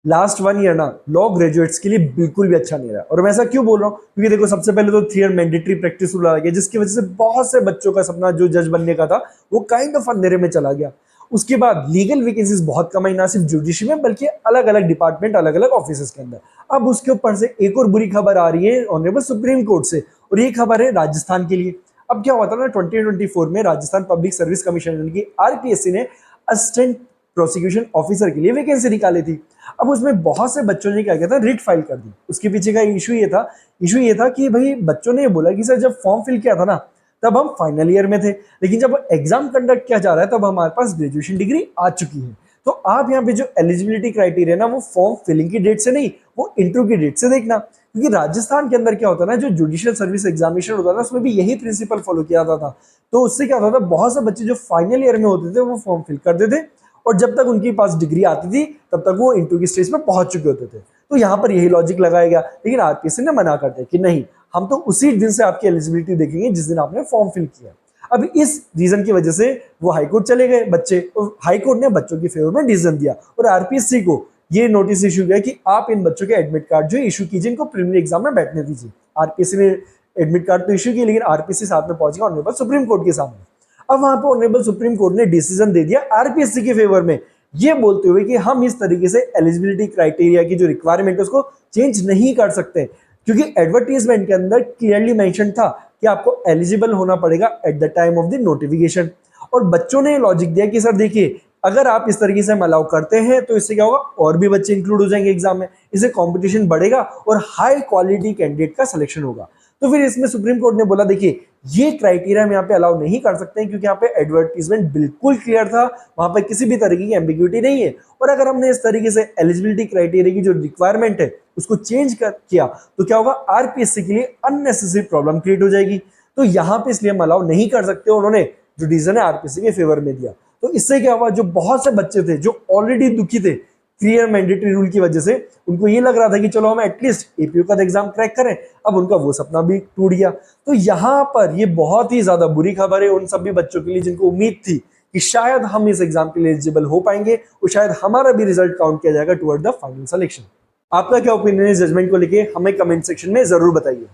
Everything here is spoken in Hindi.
लास्ट 1 ईयर ना लॉ ग्रेजुएट्स के लिए बिल्कुल भी अच्छा नहीं रहा। और मैं ऐसा क्यों बोल रहा हूँ, क्योंकि देखो सबसे पहले तो 3 ईयर मैंडेटरी प्रैक्टिस रूल आ गया, जिसकी वजह से बहुत से बच्चों का सपना जो जज बनने का था वो काइंड ऑफ अंधेरे में चला गया। उसके बाद लीगल वैकेंसीज बहुत कम आई, ना सिर्फ जुडिशरी में बल्कि अलग अलग डिपार्टमेंट, अलग अलग ऑफिस के अंदर। अब उसके ऊपर से एक और बुरी खबर आ रही है ऑनरेबल सुप्रीम कोर्ट से, और ये खबर है राजस्थान के लिए। अब क्या हुआ था ना, 2024 में राजस्थान पब्लिक सर्विस कमीशन की आरपीएससी ने असिस्टेंट प्रोसिक्यूशन ऑफिसर के लिए वैकेंसी निकाली थी। अब उसमें बहुत से बच्चों ने क्या किया था, रिट फाइल कर दी। उसके पीछे का इशू ये था कि भाई बच्चों ने बोला कि सर जब फॉर्म फिल किया था ना तब हम फाइनल ईयर में थे, लेकिन जब एग्जाम कंडक्ट किया जा रहा है तब हमारे पास ग्रेजुएशन डिग्री आ चुकी है। तो आप यहाँ पे जो एलिजिबिलिटी क्राइटेरिया ना वो फॉर्म फिलिंग की डेट से नहीं, वो इंटरव्यू की डेट से देखना। क्योंकि राजस्थान के अंदर क्या होता है ना, जो जुडिशियल सर्विस एग्जामिनेशन होता है ना उसमें भी यही प्रिंसिपल फॉलो किया जाता था। तो उससे क्या होता था, बहुत से बच्चे जो फाइनल ईयर में होते थे वो फॉर्म फिल करते थे, और जब तक उनके पास डिग्री आती थी तब तक वो इंटरव्यू की स्टेज पर पहुंच चुके होते थे। तो यहाँ पर यही लॉजिक लगाया गया, लेकिन आरपीएससी ने मना कर दिया कि नहीं, हम तो उसी दिन से आपकी एलिजिबिलिटी देखेंगे जिस दिन आपने फॉर्म फिल किया। अब इस रीजन की वजह से वो हाईकोर्ट चले गए बच्चे, और हाईकोर्ट ने बच्चों की फेवर में डिसीजन दिया, और आरपीएससी को ये नोटिस इशू किया कि आप इन बच्चों के एडमिट कार्ड जो इशू कीजिए, इनको प्रीलिमिनरी एग्जाम में बैठने दीजिए। आरपीएससी ने एडमिट कार्ड तो इशू किया, लेकिन आरपीएससी साथ में पहुंच गया ऑनरेबल सुप्रीम कोर्ट के सामने। अब वहां पर ऑनरेबल सुप्रीम कोर्ट ने डिसीजन दे दिया आरपीएससी के फेवर में, ये बोलते हुए कि हम इस तरीके से एलिजिबिलिटी क्राइटेरिया की जो रिक्वायरमेंट है उसको चेंज नहीं कर सकते, क्योंकि एडवर्टीजमेंट के अंदर क्लियरली मेंशन था कि आपको एलिजिबल होना पड़ेगा at the time of the notification. और बच्चों ने लॉजिक दिया कि सर देखिए, अगर आप इस तरीके से हम अलाउ करते हैं तो इससे क्या होगा, और भी बच्चे इंक्लूड हो जाएंगे एग्जाम में, इससे कंपटीशन बढ़ेगा और हाई क्वालिटी कैंडिडेट का सिलेक्शन होगा। तो फिर इसमें सुप्रीम कोर्ट ने बोला देखिए, ये क्राइटेरिया हम यहाँ पे अलाउ नहीं कर सकते हैं, क्योंकि यहाँ पे एडवर्टीजमेंट बिल्कुल क्लियर था, वहां पे किसी भी तरीके की एम्बिग्यूटी नहीं है। और अगर हमने इस तरीके से एलिजिबिलिटी क्राइटेरिया की जो रिक्वायरमेंट है उसको चेंज किया तो क्या होगा, आरपीएससी के लिए अननेसेसरी प्रॉब्लम क्रिएट हो जाएगी। तो यहाँ पे इसलिए हम अलाउ नहीं कर सकते, उन्होंने जो डिसीजन है आरपीएससी के फेवर में दिया। तो इससे क्या हुआ, जो बहुत से बच्चे थे जो ऑलरेडी दुखी थे क्लियर मैंडेटरी रूल की वजह से, उनको ये लग रहा था कि चलो हम एटलीस्ट एपीयू का एग्जाम क्रैक करें, अब उनका वो सपना भी टूट गया। तो यहाँ पर ये बहुत ही ज्यादा बुरी खबर है उन सभी बच्चों के लिए जिनको उम्मीद थी कि शायद हम इस एग्जाम के लिए एलिजिबल हो पाएंगे और शायद हमारा भी रिजल्ट काउंट किया जाएगा टुवर्ड द फाइनल सिलेक्शन। आपका क्या ओपिनियन है जजमेंट को लेके, हमें कमेंट सेक्शन में जरूर बताइए।